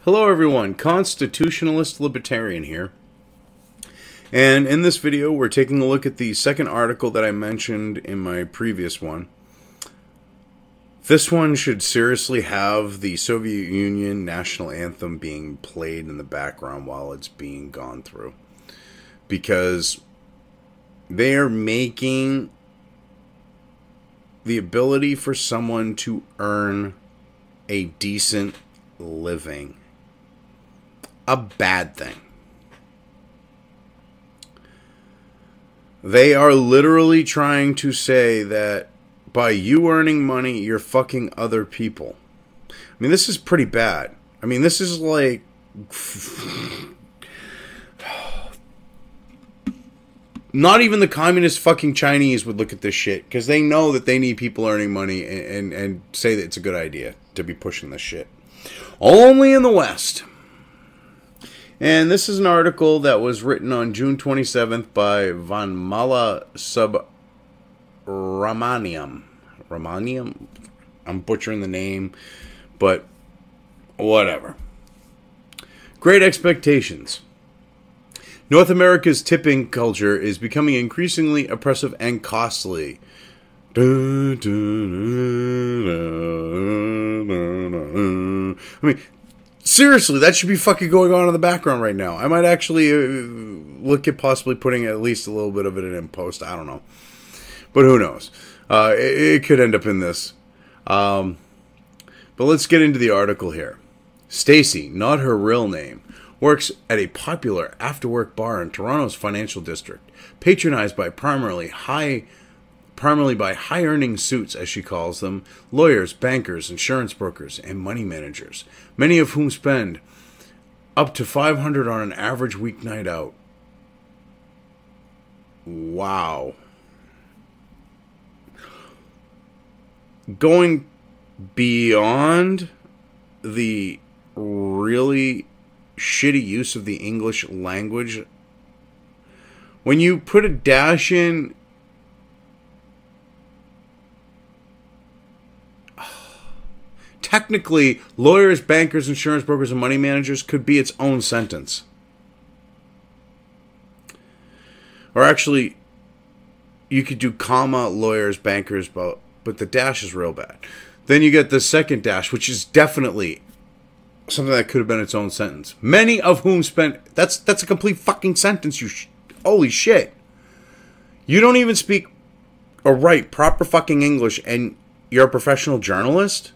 Hello everyone, Constitutionalist Libertarian here. And in this video we're taking a look at the second article that I mentioned in my previous one. This one should seriously have the Soviet Union national anthem being played in the background while it's being gone through. Because they are making the ability for someone to earn a decent living a bad thing. They are literally trying to say that by you earning money, you're fucking other people. I mean, this is pretty bad. I mean, this is like... Not even the communist fucking Chinese would look at this shit, because they know that they need people earning money and say that it's a good idea to be pushing this shit. Only in the West. And this is an article that was written on June 27th by Vanmala Subramaniam. Ramaniam? I'm butchering the name, but whatever. Great Expectations. North America's tipping culture is becoming increasingly oppressive and costly. I mean, seriously, that should be fucking going on in the background right now. I might actually look at possibly putting at least a little bit of it in post. I don't know. But who knows? It could end up in this. But let's get into the article here. Stacy, not her real name, works at a popular after-work bar in Toronto's financial district, patronized by primarily by high-earning suits, as she calls them, lawyers, bankers, insurance brokers, and money managers, many of whom spend up to $500 on an average weeknight out. Wow. Going beyond the really shitty use of the English language, when you put a dash in, technically, lawyers, bankers, insurance brokers, and money managers could be its own sentence. Or actually, you could do comma, lawyers, bankers, but the dash is real bad. Then you get the second dash, which is definitely something that could have been its own sentence. Many of whom spent... That's a complete fucking sentence, holy shit. You don't even speak or write proper fucking English, and you're a professional journalist?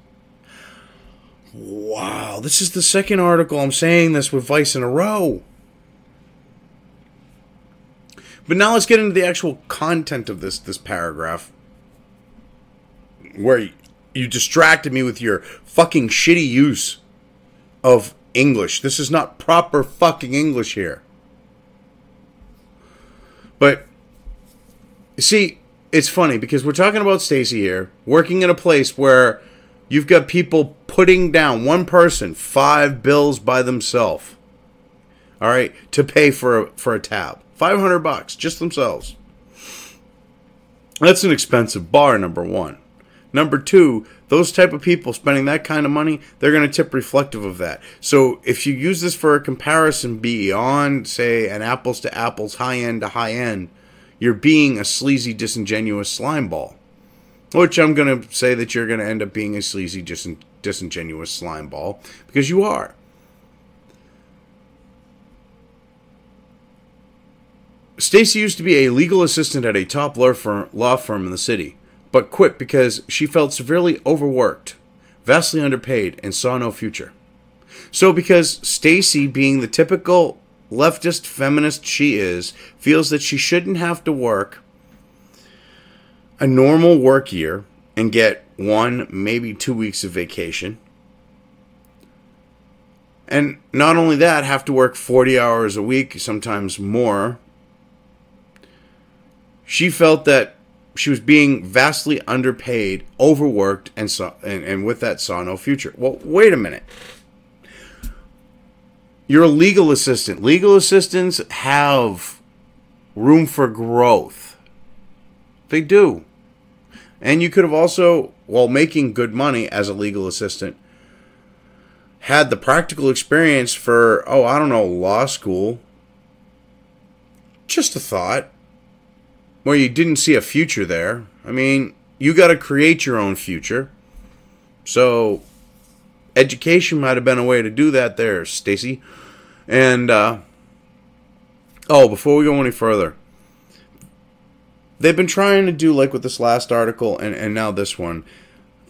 Wow, this is the second article I'm saying this with Vice in a row. But now let's get into the actual content of this paragraph, where you distracted me with your fucking shitty use of English. This is not proper fucking English here. But, see, it's funny, because we're talking about Stacy here, working in a place where you've got people putting down, one person, 5 bills by themselves, all right, to pay for a tab. $500, just themselves. That's an expensive bar, number one. Number two, those type of people spending that kind of money, they're going to tip reflective of that. So if you use this for a comparison beyond, say, an apples to apples, high end to high end, you're being a sleazy, disingenuous slime ball. Which I'm going to say that you're going to end up being a sleazy, disingenuous slime ball, because you are. Stacy used to be a legal assistant at a top law firm in the city, but quit because she felt severely overworked, vastly underpaid, and saw no future. So because Stacy, being the typical leftist feminist she is, feels that she shouldn't have to work a normal work year and get 1, maybe 2 weeks of vacation, and not only that, have to work 40 hours a week, sometimes more, she felt that she was being vastly underpaid, overworked, and with that saw no future. Well, wait a minute. You're a legal assistant. Legal assistants have room for growth. They do. And you could have also, while making good money as a legal assistant, had the practical experience for, oh, I don't know, law school. Just a thought. Where you didn't see a future there. I mean, you got to create your own future. So, education might have been a way to do that there, Stacy. And, before we go any further, they've been trying to do, like with this last article and now this one,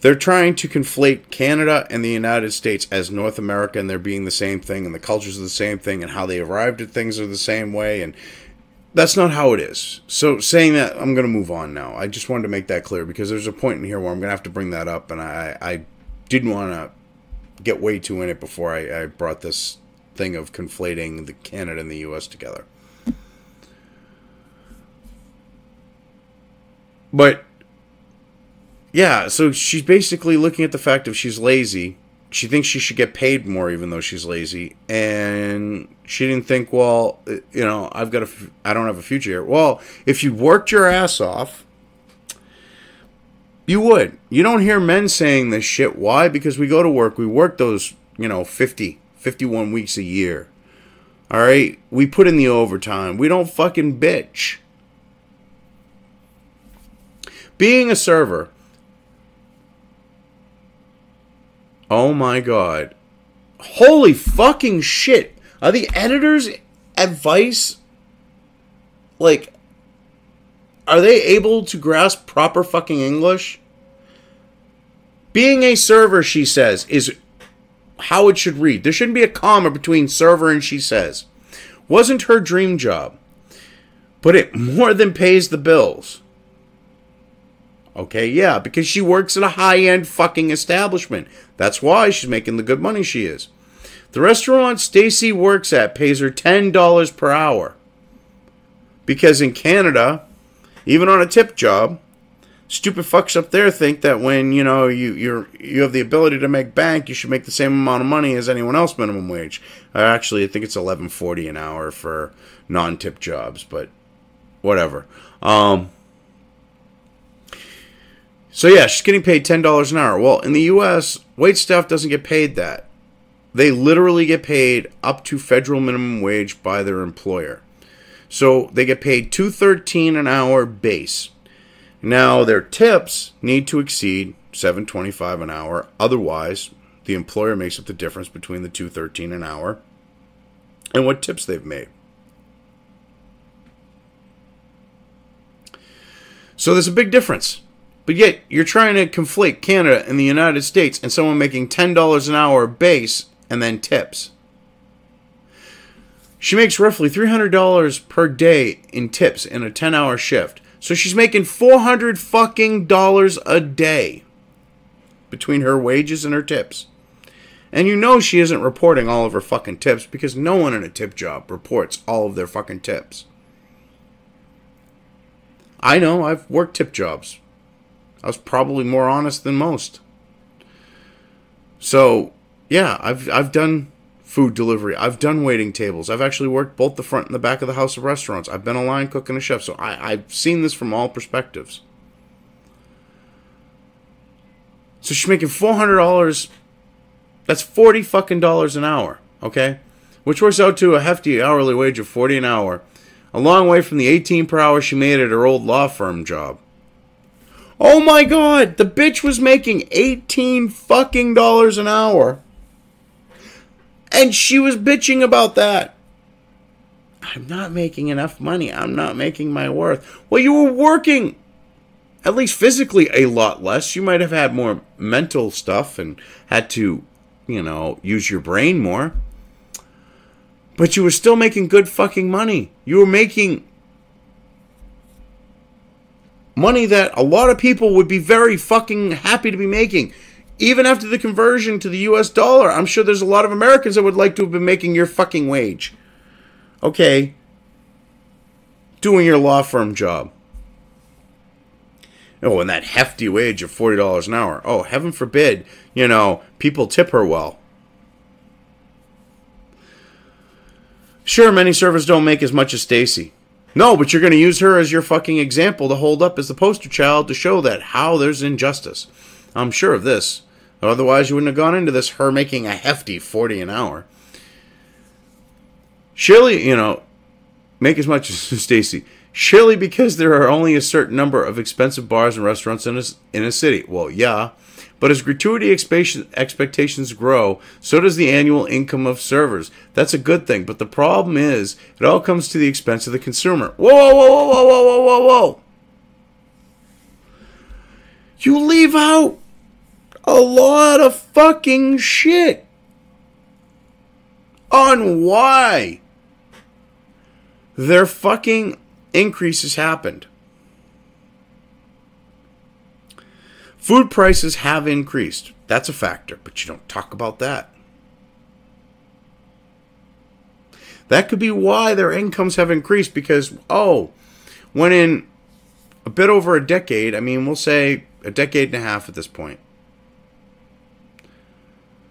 they're trying to conflate Canada and the United States as North America, and they're being the same thing, and the cultures are the same thing, and how they arrived at things are the same way, and that's not how it is. So saying that, I'm going to move on now. I just wanted to make that clear, because there's a point in here where I'm going to have to bring that up, and I didn't want to get way too in it before I brought this thing of conflating the Canada and the U.S. together. But, yeah, so she's basically looking at the fact of she's lazy. She thinks she should get paid more even though she's lazy. And she didn't think, well, you know, I don't have a future here. Well, if you worked your ass off, you would. You don't hear men saying this shit. Why? Because we go to work. We work those, 51 weeks a year. All right? We put in the overtime. We don't fucking bitch. Being a server, oh my god. Holy fucking shit. Are the editors' advice, like, are they able to grasp proper fucking English? Being a server, she says, is how it should read. There shouldn't be a comma between server and she says. Wasn't her dream job, but it more than pays the bills. Okay, yeah, because she works at a high-end fucking establishment. That's why she's making the good money she is. The restaurant Stacy works at pays her $10 per hour. Because in Canada, even on a tip job, stupid fucks up there think that when, you have the ability to make bank, you should make the same amount of money as anyone else minimum wage. Actually, I think it's $11.40 an hour for non-tip jobs, but whatever. So yeah, she's getting paid $10 an hour. Well, in the U.S., wait staff doesn't get paid that. They literally get paid up to federal minimum wage by their employer. So they get paid $2.13 an hour base. Now their tips need to exceed $7.25 an hour. Otherwise, the employer makes up the difference between the $2.13 an hour and what tips they've made. So there's a big difference. But yet, you're trying to conflate Canada and the United States and someone making $10 an hour base and then tips. She makes roughly $300 per day in tips in a 10-hour shift. So she's making $400 fucking dollars a day between her wages and her tips. And you know she isn't reporting all of her fucking tips because no one in a tip job reports all of their fucking tips. I know, I've worked tip jobs. I was probably more honest than most. So, yeah, I've done food delivery. I've done waiting tables. I've actually worked both the front and the back of the house of restaurants. I've been a line cook and a chef. So I've seen this from all perspectives. So she's making $400. That's $40 fucking dollars an hour, okay? Which works out to a hefty hourly wage of $40 an hour. A long way from the $18 per hour she made at her old law firm job. Oh my god, the bitch was making $18 fucking dollars an hour. And she was bitching about that. I'm not making enough money. I'm not making my worth. Well, you were working, at least physically, a lot less. You might have had more mental stuff and had to, use your brain more. But you were still making good fucking money. You were making money that a lot of people would be very fucking happy to be making. Even after the conversion to the US dollar, I'm sure there's a lot of Americans that would like to have been making your fucking wage. Okay. Doing your law firm job. Oh, and that hefty wage of $40 an hour. Oh, heaven forbid, people tip her well. Sure, many servers don't make as much as Stacy. No, but you're going to use her as your fucking example to hold up as the poster child to show that how there's injustice. I'm sure of this. Otherwise, you wouldn't have gone into this, her making a hefty $40 an hour. Surely, make as much as Stacy. Surely because there are only a certain number of expensive bars and restaurants in a city. Well, yeah. But as gratuity expectations grow, so does the annual income of servers. That's a good thing. But the problem is, it all comes to the expense of the consumer. Whoa, whoa, whoa, whoa, whoa, whoa, whoa, whoa. You leave out a lot of fucking shit on why their fucking increases happened. Food prices have increased. That's a factor, but you don't talk about that. That could be why their incomes have increased because, when in a bit over a decade, we'll say a decade and a half at this point,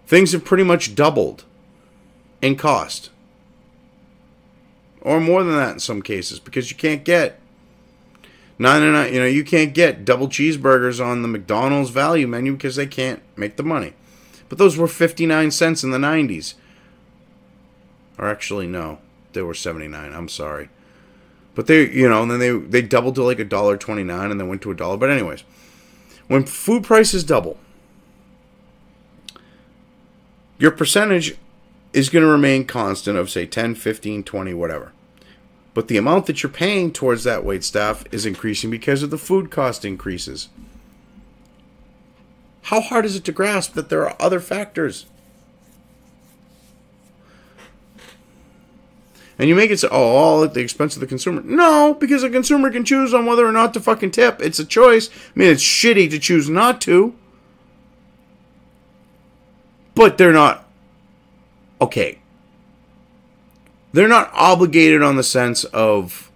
things have pretty much doubled in cost. Or more than that in some cases, because you can't get 99, you can't get double cheeseburgers on the McDonald's value menu because they can't make the money. But those were 59 cents in the 90s. Or actually, no, they were 79. I'm sorry. But they, and then they doubled to like $1.29 and then went to $1. But anyways, when food prices double, your percentage is going to remain constant of, say, 10, 15, 20, whatever. But the amount that you're paying towards that wait staff is increasing because of the food cost increases. How hard is it to grasp that there are other factors? And you make it all at the expense of the consumer. No, because the consumer can choose on whether or not to fucking tip. It's a choice. It's shitty to choose not to. But they're not... Okay. They're not obligated on the sense of,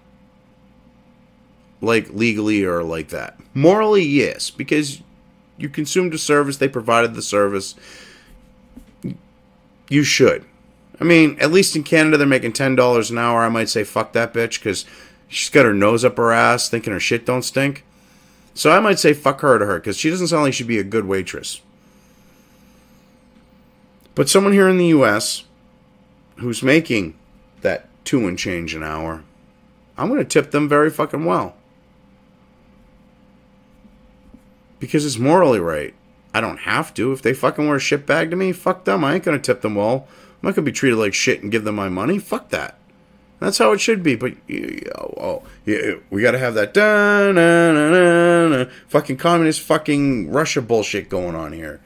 like, legally or like that. Morally, yes, because you consumed a service, they provided the service. You should. At least in Canada, they're making $10 an hour. I might say, fuck that bitch, because she's got her nose up her ass, thinking her shit don't stink. So I might say, fuck her to her, because she doesn't sound like she'd be a good waitress. But someone here in the U.S. who's making that $2 and change an hour, I'm going to tip them very fucking well. Because it's morally right. I don't have to. If they fucking wear a shit bag to me, fuck them. I ain't going to tip them well. I'm not going to be treated like shit and give them my money. Fuck that. That's how it should be. But, we got to have that fucking communist fucking Russia bullshit going on here.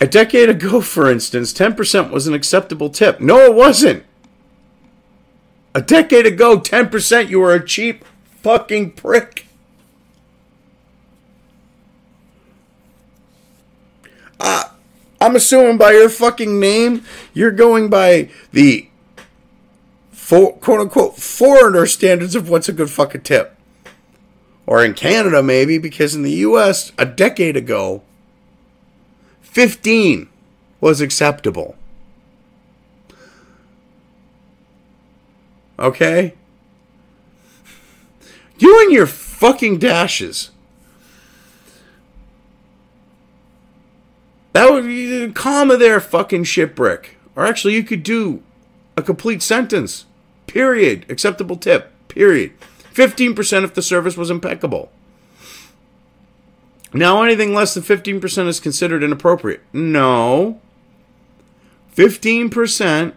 A decade ago, for instance, 10% was an acceptable tip. No, it wasn't. A decade ago, 10%, you were a cheap fucking prick. I'm assuming by your fucking name, you're going by the quote-unquote foreigner standards of what's a good fucking tip. Or in Canada, maybe, because in the U.S., a decade ago, 15 was acceptable. Okay? You and your fucking dashes. That would be the comma there, fucking shitbrick. Or actually, you could do a complete sentence. Period. Acceptable tip. Period. 15% if the service was impeccable. Now, anything less than 15% is considered inappropriate. No. 15%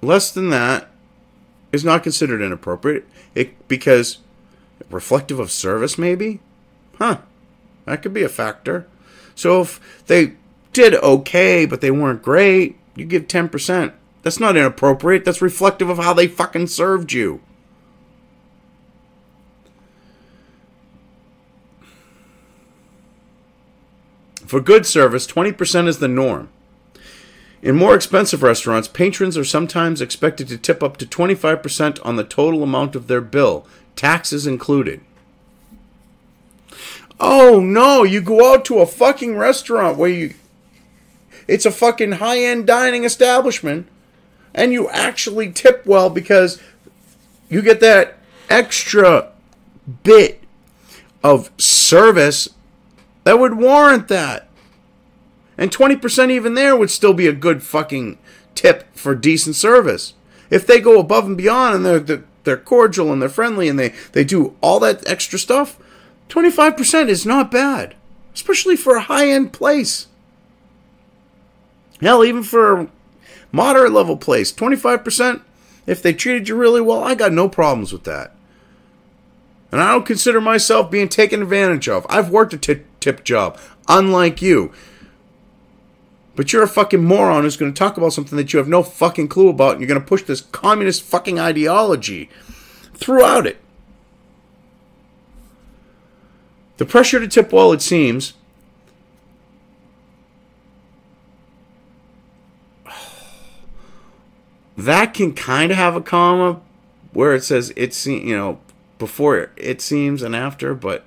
less than that is not considered inappropriate. Because reflective of service, maybe? Huh. That could be a factor. So if they did okay, but they weren't great, you give 10%. That's not inappropriate. That's reflective of how they fucking served you. For good service, 20% is the norm. In more expensive restaurants, patrons are sometimes expected to tip up to 25% on the total amount of their bill, taxes included. Oh no, you go out to a fucking restaurant where it's a fucking high-end dining establishment, and you actually tip well because you get that extra bit of service that would warrant that. And 20% even there would still be a good fucking tip for decent service. If they go above and beyond and they're cordial and they're friendly and they do all that extra stuff, 25% is not bad. Especially for a high-end place. Hell, even for a moderate level place, 25%, if they treated you really well, I got no problems with that. And I don't consider myself being taken advantage of. I've worked a tip job, unlike you. But you're a fucking moron who's going to talk about something that you have no fucking clue about, and you're going to push this communist fucking ideology throughout it. The pressure to tip well, it seems, that can kind of have a comma where it says it's, you know, before it seems and after, but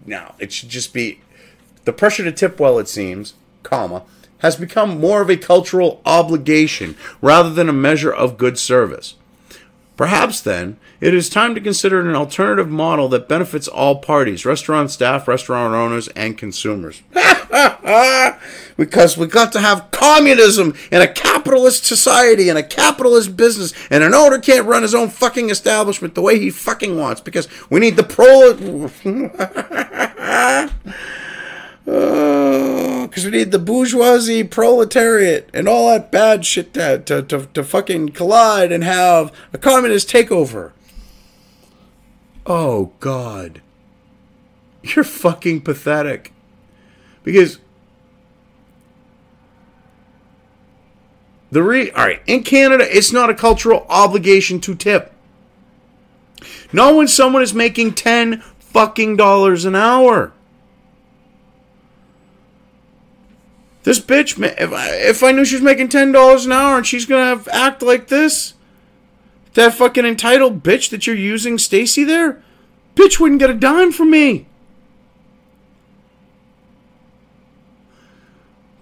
no, it should just be the pressure to tip well, it seems, comma, has become more of a cultural obligation rather than a measure of good service. Perhaps, then, it is time to consider an alternative model that benefits all parties, restaurant staff, restaurant owners, and consumers. Because we got to have communism in a capitalist society and a capitalist business, and an owner can't run his own fucking establishment the way he fucking wants because we need the because we need the bourgeoisie proletariat and all that bad shit to fucking collide and have a communist takeover. Oh, God. You're fucking pathetic. Because alright, in Canada, it's not a cultural obligation to tip. Not when someone is making $10 fucking an hour. This bitch, if I knew she was making $10 an hour and she's going to act like this, that fucking entitled bitch that you're using, Stacy, there, bitch wouldn't get a dime from me.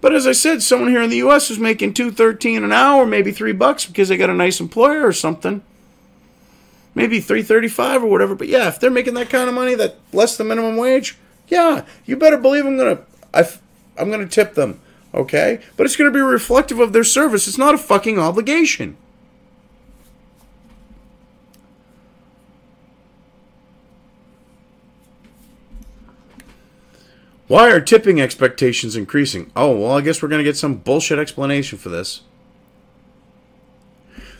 But as I said, someone here in the U.S. who's making $2.13 an hour, maybe $3 because they got a nice employer or something, maybe $3.35 or whatever. But yeah, if they're making that kind of money, that less than minimum wage, yeah, you better believe I'm gonna tip them. Okay? But it's going to be reflective of their service. It's not a fucking obligation. Why are tipping expectations increasing? Oh, well, I guess we're going to get some bullshit explanation for this.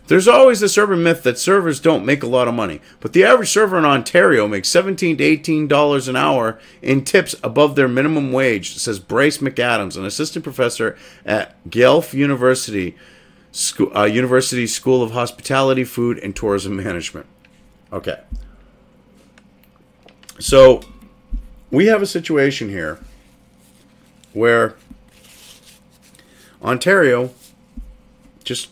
There's always this urban myth that servers don't make a lot of money, but the average server in Ontario makes $17 to $18 an hour in tips above their minimum wage, says Bryce McAdams, an assistant professor at Guelph University School of Hospitality, Food, and Tourism Management. Okay. So, we have a situation here where Ontario just,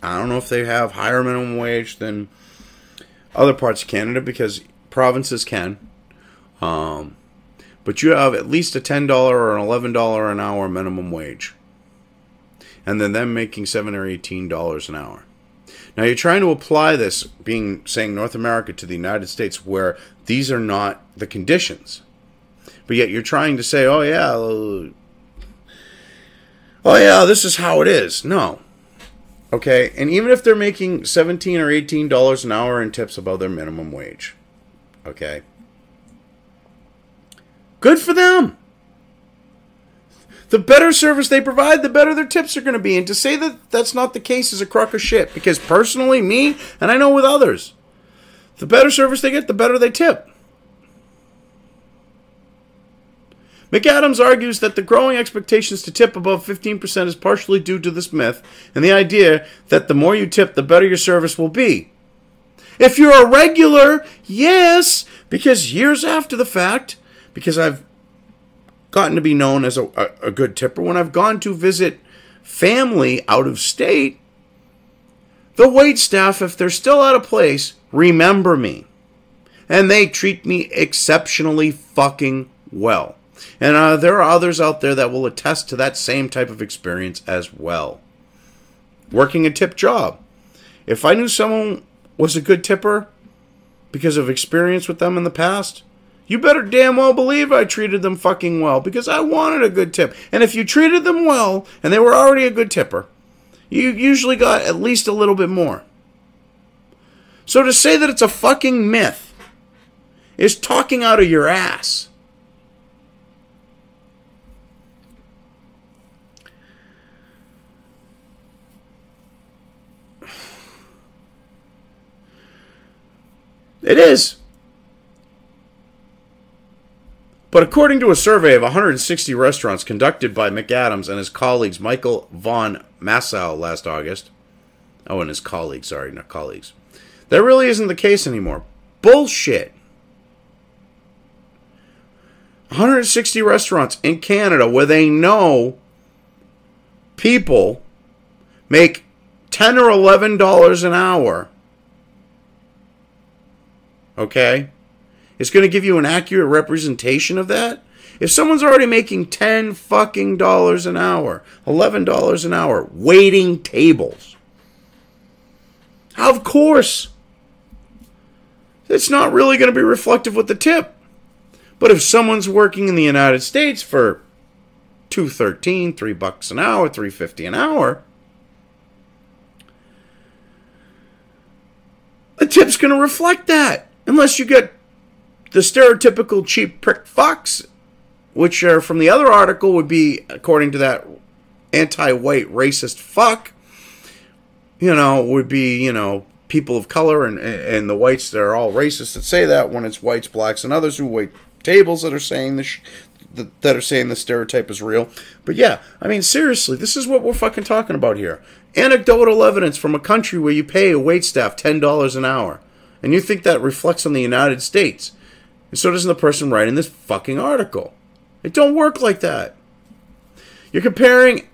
I don't know if they have higher minimum wage than other parts of Canada because provinces can. But you have at least a $10 or an $11 an hour minimum wage. And then them making $7 or $18 an hour. Now you're trying to apply this, saying North America to the United States where these are not the conditions. But yet you're trying to say, oh yeah, this is how it is. No. Okay, and even if they're making $17 or $18 an hour in tips above their minimum wage, okay, good for them. The better service they provide, the better their tips are going to be. And to say that that's not the case is a crock of shit. Because personally, me, and I know with others, the better service they get, the better they tip. McAdams argues that the growing expectations to tip above 15% is partially due to this myth and the idea that the more you tip, the better your service will be. If you're a regular, yes, because years after the fact, because I've gotten to be known as a good tipper, when I've gone to visit family out of state, the wait staff, if they're still at a place, remember me. And they treat me exceptionally fucking well. And there are others out there that will attest to that same type of experience as well. Working a tip job. If I knew someone was a good tipper because of experience with them in the past, you better damn well believe I treated them fucking well because I wanted a good tip. And if you treated them well and they were already a good tipper, you usually got at least a little bit more. So to say that it's a fucking myth is talking out of your ass. It is. But according to a survey of 160 restaurants conducted by McAdams and his colleagues Michael von Massow last August, and his colleagues, sorry, not colleagues, that really isn't the case anymore. Bullshit. 160 restaurants in Canada where they know people make $10 or $11 an hour. Okay? It's going to give you an accurate representation of that. If someone's already making $10 fucking dollars an hour, $11 an hour, waiting tables, of course, it's not really going to be reflective with the tip. But if someone's working in the United States for $2.13, $3 an hour, $3.50 an hour, the tip's going to reflect that. Unless you get the stereotypical cheap prick fucks, which are from the other article would be, according to that anti-white racist fuck, would be, people of color and the whites that are all racist that say that when it's whites, blacks, and others who wait tables that are saying the stereotype is real. But yeah, I mean, seriously, this is what we're fucking talking about here. Anecdotal evidence from a country where you pay a waitstaff $10 an hour. And you think that reflects on the United States. And so doesn't the person writing this fucking article. It don't work like that. You're comparing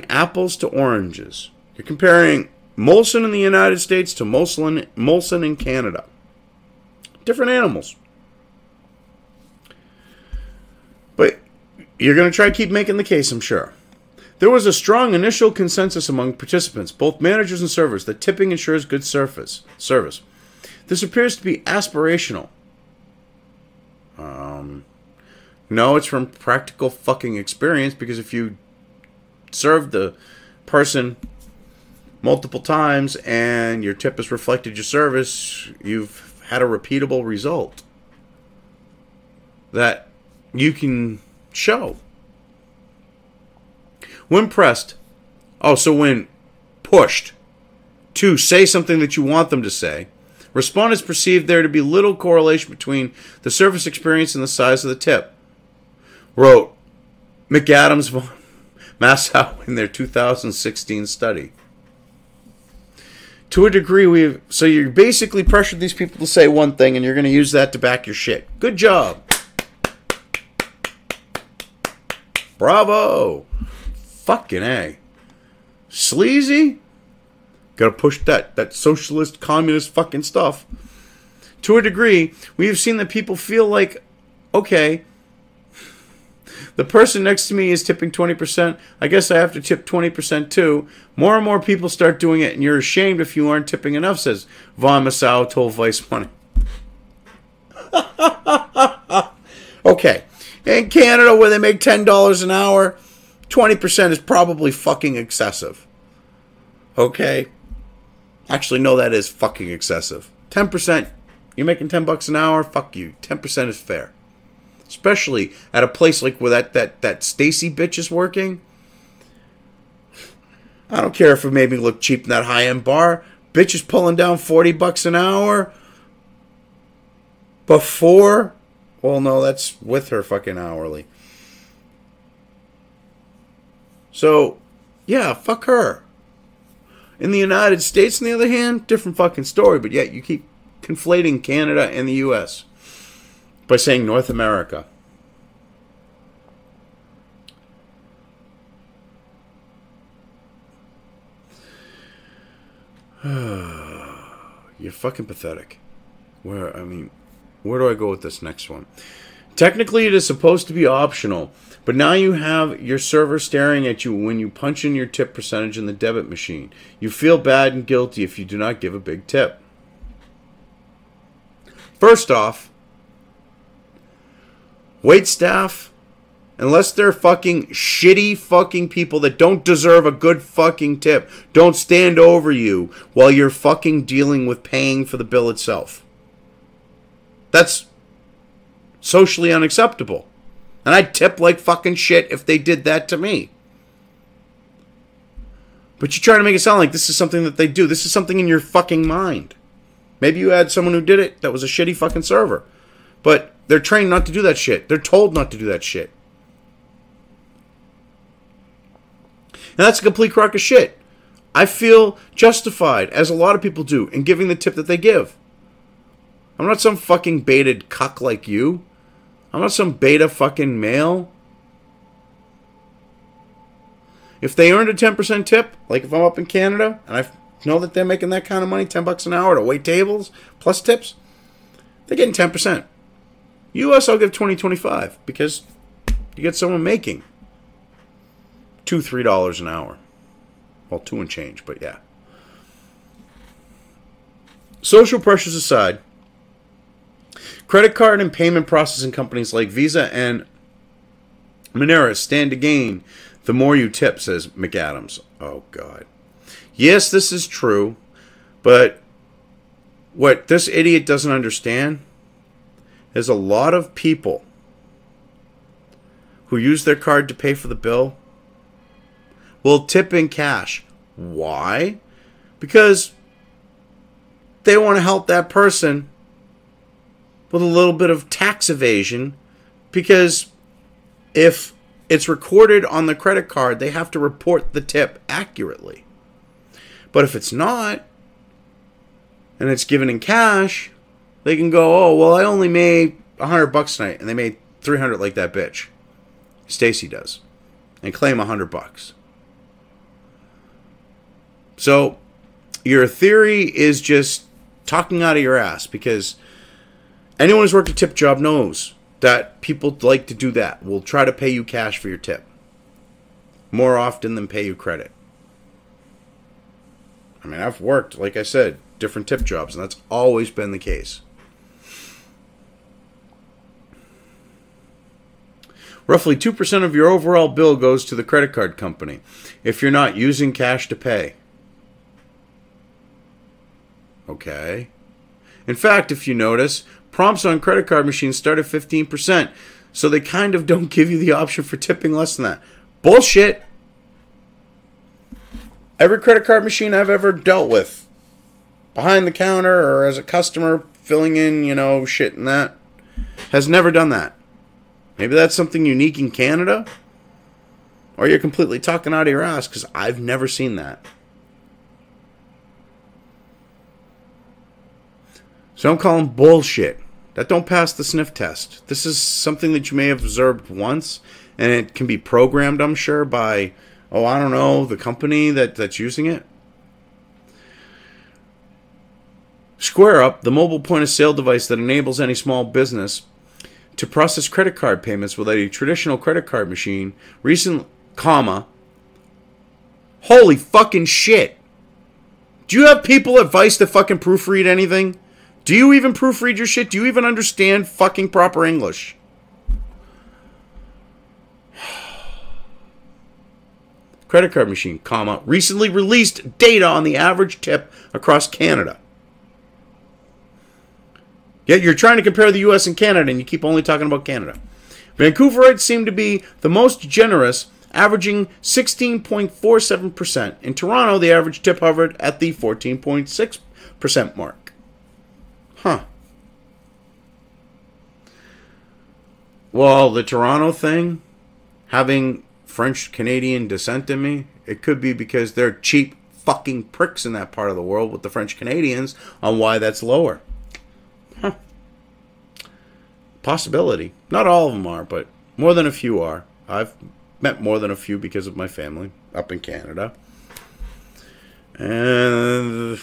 apples to oranges. You're comparing Molson in the United States to Molson in Canada. Different animals. But you're going to try to keep making the case, I'm sure. There was a strong initial consensus among participants, both managers and servers, that tipping ensures good service. This appears to be aspirational. No, it's from practical fucking experience, because if you serve the person multiple times and your tip has reflected your service, you've had a repeatable result that you can show. When pressed, when pushed to say something that you want them to say, respondents perceived there to be little correlation between the service experience and the size of the tip, wrote McAdams von Massow in their 2016 study. To a degree, so you basically pressured these people to say one thing, and you're going to use that to back your shit. Good job. Bravo. Fucking A. Sleazy? Gotta push that socialist, communist fucking stuff. To a degree, we have seen that people feel like, okay, the person next to me is tipping 20%. I guess I have to tip 20% too. More and more people start doing it, and you're ashamed if you aren't tipping enough, says Von Massow told Vice Money. Okay. In Canada, where they make $10 an hour, 20% is probably fucking excessive. Okay? Actually, no, that is fucking excessive. 10%, you're making $10 an hour, fuck you. 10% is fair. Especially at a place like where that Stacy bitch is working. I don't care if it made me look cheap in that high-end bar. Bitch is pulling down $40 an hour. Before... Well, no, that's with her fucking hourly. So, yeah, fuck her. In the United States, on the other hand, different fucking story. But yet you keep conflating Canada and the U.S. by saying North America. You're fucking pathetic. Where do I go with this next one? Technically, it is supposed to be optional, but now you have your server staring at you when you punch in your tip percentage in the debit machine. You feel bad and guilty if you do not give a big tip. First off, wait staff, unless they're fucking shitty fucking people that don't deserve a good fucking tip, don't stand over you while you're fucking dealing with paying for the bill itself. That's socially unacceptable. And I'd tip like fucking shit if they did that to me. But you're trying to make it sound like this is something that they do. This is something in your fucking mind. Maybe you had someone who did it that was a shitty fucking server. But they're trained not to do that shit. They're told not to do that shit. And that's a complete crock of shit. I feel justified, as a lot of people do, in giving the tip that they give. I'm not some fucking baited cuck like you. I'm not some beta fucking male. If they earned a 10% tip, like if I'm up in Canada, and I know that they're making that kind of money, $10 an hour to wait tables, plus tips, they're getting 10%. US, I'll give 20, 25, because you get someone making $2, $3 an hour. Well, 2 and change, but yeah. Social pressures aside, credit card and payment processing companies like Visa and Monero stand to gain the more you tip, says McAdams. Oh, God. Yes, this is true, but what this idiot doesn't understand is a lot of people who use their card to pay for the bill will tip in cash. Why? Because they want to help that person with a little bit of tax evasion, because if it's recorded on the credit card, they have to report the tip accurately. But if it's not, and it's given in cash, they can go, oh, well, I only made $100 tonight, and they made 300 like that bitch. Stacy does. And claim $100. So, your theory is just talking out of your ass, because anyone who's worked a tip job knows that people like to do that. Will try to pay you cash for your tip more often than pay you credit. I mean, I've worked, like I said, different tip jobs, and that's always been the case. Roughly 2% of your overall bill goes to the credit card company if you're not using cash to pay. Okay. In fact, if you notice, prompts on credit card machines start at 15%, so they kind of don't give you the option for tipping less than that. Bullshit! Every credit card machine I've ever dealt with, behind the counter or as a customer filling in, shit and that, has never done that. Maybe that's something unique in Canada, or you're completely talking out of your ass, because I've never seen that. So I'm calling bullshit. That don't pass the sniff test. This is something that you may have observed once, and it can be programmed, I'm sure, by, I don't know, the company that's using it. SquareUp, the mobile point-of-sale device that enables any small business to process credit card payments without a traditional credit card machine, holy fucking shit. Do you have people at Vice that fucking proofread anything? Do you even proofread your shit? Do you even understand fucking proper English? Credit card machine, recently released data on the average tip across Canada. Yet you're trying to compare the US and Canada, and you keep only talking about Canada. Vancouverites seem to be the most generous, averaging 16.47%. In Toronto, the average tip hovered at the 14.6% mark. Huh. Well, the Toronto thing, having French-Canadian descent in me, it could be because they're cheap fucking pricks in that part of the world with the French-Canadians on why that's lower. Huh. Possibility. Not all of them are, but more than a few are. I've met more than a few because of my family up in Canada. And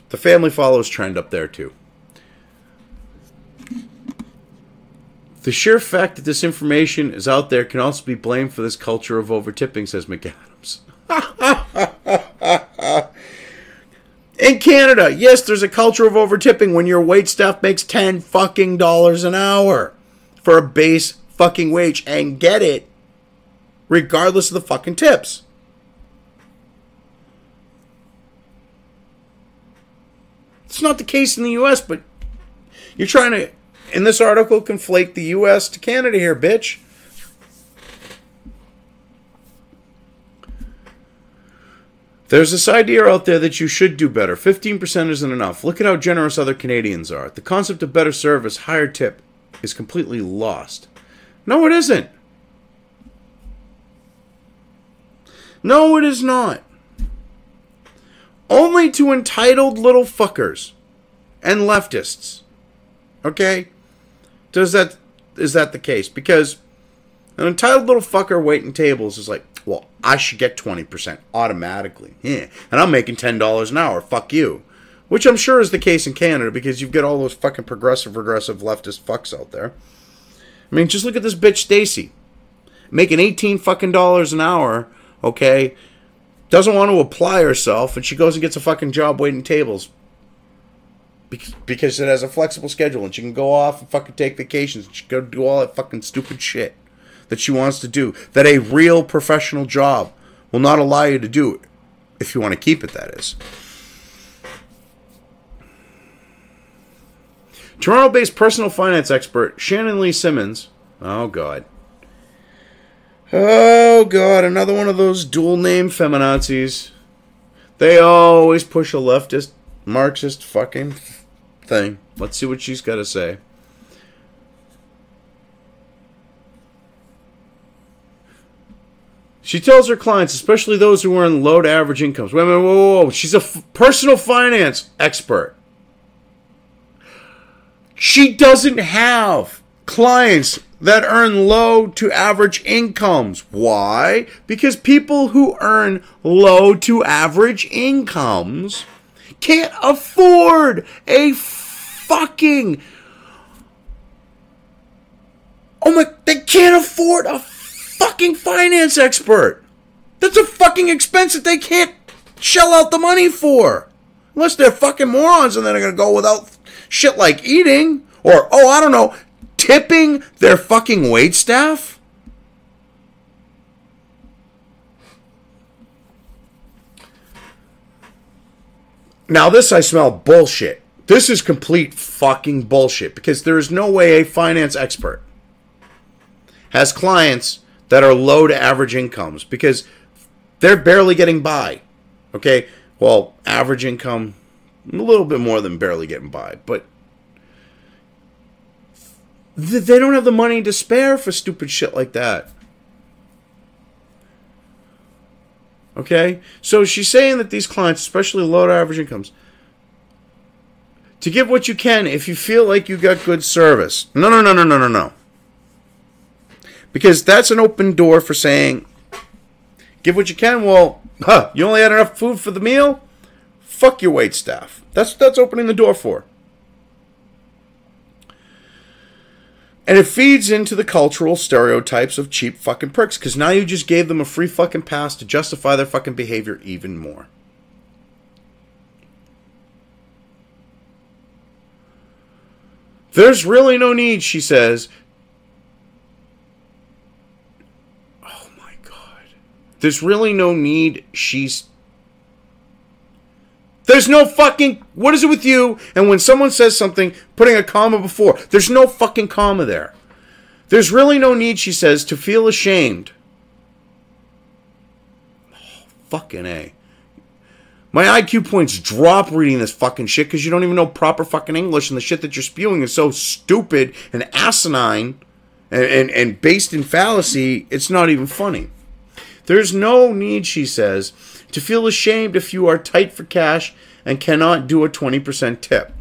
the family follows trend up there too. The sheer fact that this information is out there can also be blamed for this culture of over-tipping, says McAdams. In Canada, yes, there's a culture of over-tipping when your waitstaff makes $10 fucking an hour for a base fucking wage, and get it regardless of the fucking tips. It's not the case in the U.S., but you're trying to, in this article, conflate the U.S. to Canada here, bitch. There's this idea out there that you should do better. 15% isn't enough. Look at how generous other Canadians are. The concept of better service, higher tip, is completely lost. No, it isn't. No, it is not. Only to entitled little fuckers and leftists. Okay? Is that the case? Because an entitled little fucker waiting tables is like, well, I should get 20% automatically. Yeah. And I'm making $10 an hour. Fuck you. Which I'm sure is the case in Canada because you've got all those fucking progressive, regressive leftist fucks out there. I mean, just look at this bitch Stacy. Making $18 fucking an hour, okay? Doesn't want to apply herself, and she goes and gets a fucking job waiting tables. Because it has a flexible schedule, and she can go off and fucking take vacations, and she can go do all that fucking stupid shit that she wants to do, that a real professional job will not allow you to do it, if you want to keep it, that is. Toronto-based personal finance expert Shannon Lee Simmons, oh god, another one of those dual-name feminazis. They always push a leftist, Marxist fucking thing. Let's see what she's got to say. She tells her clients, especially those who earn low to average incomes. Wait a minute, whoa. She's a personal finance expert. She doesn't have clients that earn low to average incomes. Why? Because people who earn low to average incomes can't afford a fucking... they can't afford a fucking finance expert. That's a fucking expense that they can't shell out the money for. Unless they're fucking morons and then they're going to go without shit like eating or, I don't know, tipping their fucking waitstaff. Now this I smell bullshit. This is complete fucking bullshit because there is no way a finance expert has clients that are low to average incomes because they're barely getting by. Okay? Well, average income, a little bit more than barely getting by, but they don't have the money to spare for stupid shit like that. Okay? So she's saying that these clients, especially low to average incomes, to give what you can if you feel like you got good service. No. Because that's an open door for saying, give what you can. Well, you only had enough food for the meal? Fuck your waitstaff. That's opening the door for. And it feeds into the cultural stereotypes of cheap fucking pricks, because now you just gave them a free fucking pass to justify their fucking behavior even more. There's really no need, she says. Oh my God. There's really no need, There's no fucking... What is it with you? And when someone says something, putting a comma before. There's no fucking comma there. There's really no need, she says, to feel ashamed. Oh, fucking A. My IQ points drop reading this fucking shit because you don't even know proper fucking English and the shit that you're spewing is so stupid and asinine and based in fallacy, it's not even funny. There's no need, she says, to feel ashamed if you are tight for cash and cannot do a 20% tip.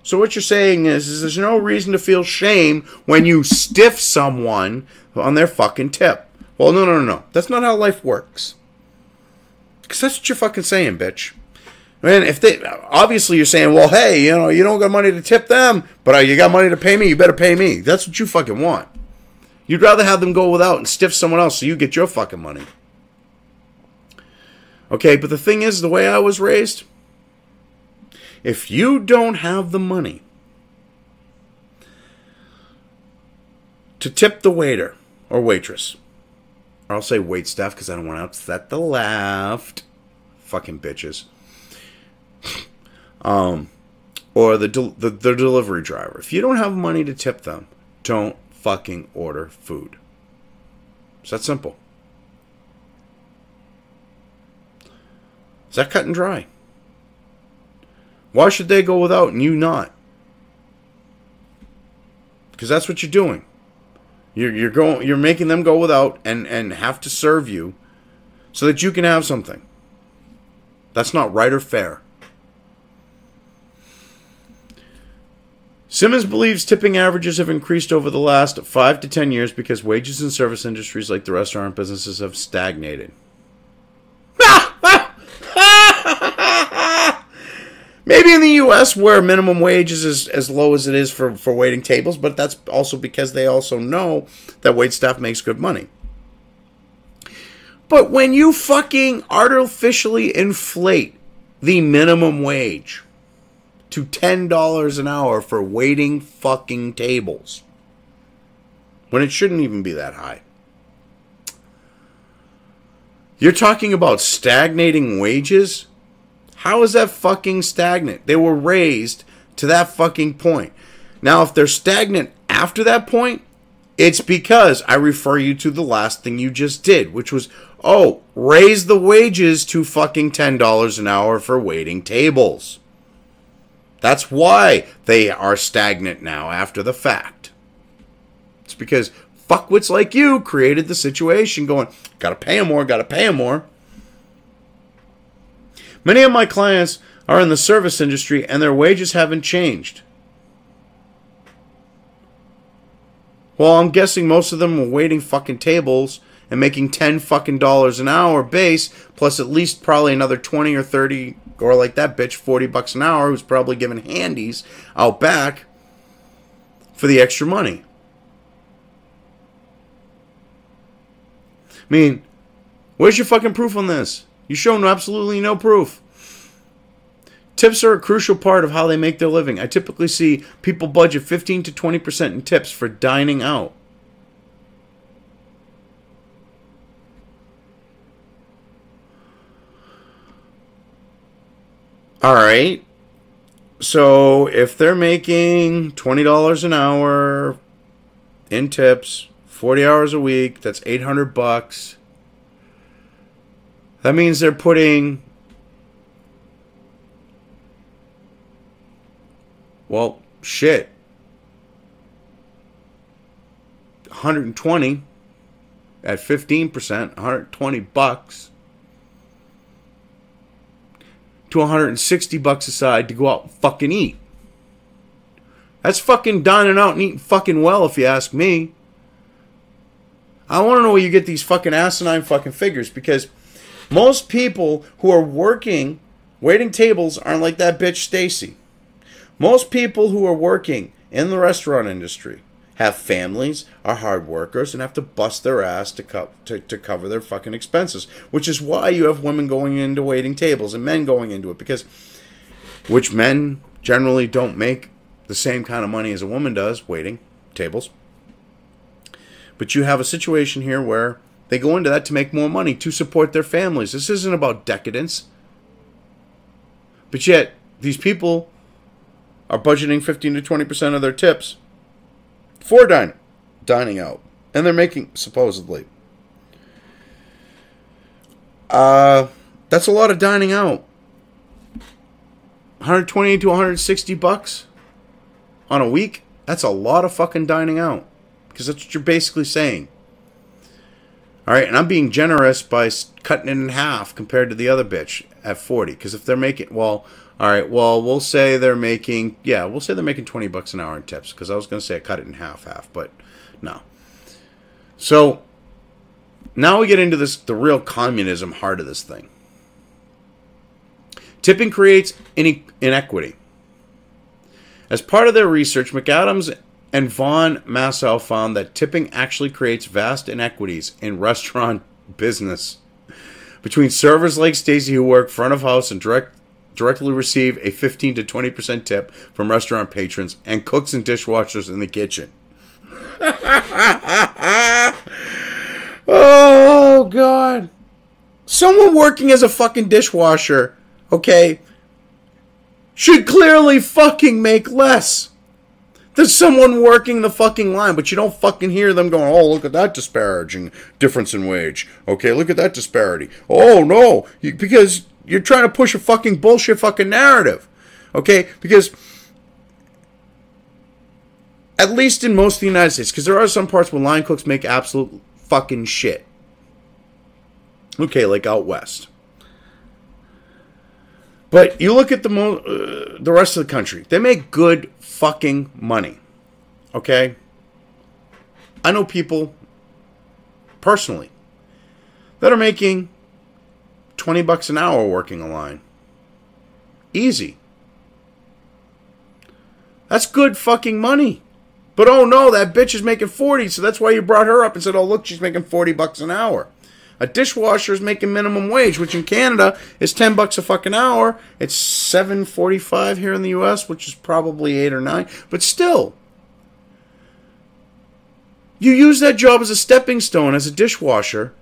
So what you're saying is there's no reason to feel shame when you stiff someone on their fucking tip. Well, no. That's not how life works. Because that's what you're fucking saying, bitch. And if they, obviously you're saying, well, hey, you know, you don't got money to tip them, but you got money to pay me, you better pay me. That's what you fucking want. You'd rather have them go without and stiff someone else so you get your fucking money. Okay, but the thing is, the way I was raised, if you don't have the money to tip the waiter or waitress, or I'll say wait staff because I don't want to upset the left, fucking bitches, or the delivery driver. If you don't have money to tip them, don't fucking order food. It's that simple. Is that cut and dry? Why should they go without and you not? Because that's what you're doing. You're making them go without and have to serve you so that you can have something. That's not right or fair. Simmons believes tipping averages have increased over the last 5 to 10 years because wages in service industries like the restaurant businesses have stagnated. Maybe in the U.S. where minimum wage is as low as it is for waiting tables, but that's also because they also know that wait staff makes good money. But when you fucking artificially inflate the minimum wage to $10 an hour for waiting fucking tables, when it shouldn't even be that high, you're talking about stagnating wages? How is that fucking stagnant? They were raised to that fucking point. Now, if they're stagnant after that point, it's because I refer you to the last thing you just did, which was, oh, raise the wages to fucking $10 an hour for waiting tables. That's why they are stagnant now after the fact. It's because fuckwits like you created the situation going, gotta pay them more, gotta pay them more. Many of my clients are in the service industry and their wages haven't changed. Well, I'm guessing most of them were waiting fucking tables and making $10 fucking an hour base, plus at least probably another 20 or 30, or like that bitch, $40 an hour, who's probably giving handies out back for the extra money. I mean, where's your fucking proof on this? You show absolutely no proof. Tips are a crucial part of how they make their living. I typically see people budget 15 to 20% in tips for dining out. Alright. So if they're making $20 an hour in tips, 40 hours a week, that's $800. That means they're putting, well, shit, 120 at 15%, $120 to $160 aside to go out and fucking eat. That's fucking dining out and eating fucking well, if you ask me. I want to know where you get these fucking asinine fucking figures, because most people who are working, waiting tables, aren't like that bitch Stacy. Most people who are working in the restaurant industry have families, are hard workers, and have to bust their ass to cover their fucking expenses. Which is why you have women going into waiting tables and men going into it, because which men generally don't make the same kind of money as a woman does waiting tables. But you have a situation here where they go into that to make more money, to support their families. This isn't about decadence. But yet, these people are budgeting 15 to 20% of their tips for dining out. And they're making, supposedly. That's a lot of dining out. $120 to $160 on a week? That's a lot of fucking dining out. Because that's what you're basically saying. Alright, and I'm being generous by cutting it in half compared to the other bitch at 40. Because if they're making, well, alright, well, we'll say they're making, yeah, we'll say they're making $20 an hour in tips. Because I was going to say I cut it in half, but no. So, now we get into this, the real communism heart of this thing. Tipping creates inequity. As part of their research, McAdams and von Massow found that tipping actually creates vast inequities in restaurant business between servers like Stacy, who work front of house and directly receive a 15 to 20% tip from restaurant patrons, and cooks and dishwashers in the kitchen. Oh, God. Someone working as a fucking dishwasher, okay, should clearly fucking make less than someone working the fucking line. But you don't fucking hear them going, oh, look at that disparaging difference in wage. Okay, look at that disparity. Oh, no, because you're trying to push a fucking bullshit fucking narrative. Okay, because at least in most of the United States, because there are some parts where line cooks make absolute fucking shit. Okay, like out west. But you look at the rest of the country. They make good fucking money. Okay? I know people, personally, that are making $20 an hour working a line. Easy. That's good fucking money. But oh no, that bitch is making 40, so that's why you brought her up and said, oh look, she's making $40 an hour. A dishwasher is making minimum wage, which in Canada is $10 a fucking hour. It's $7.45 here in the U.S., which is probably 8 or 9. But still, you use that job as a stepping stone as a dishwasher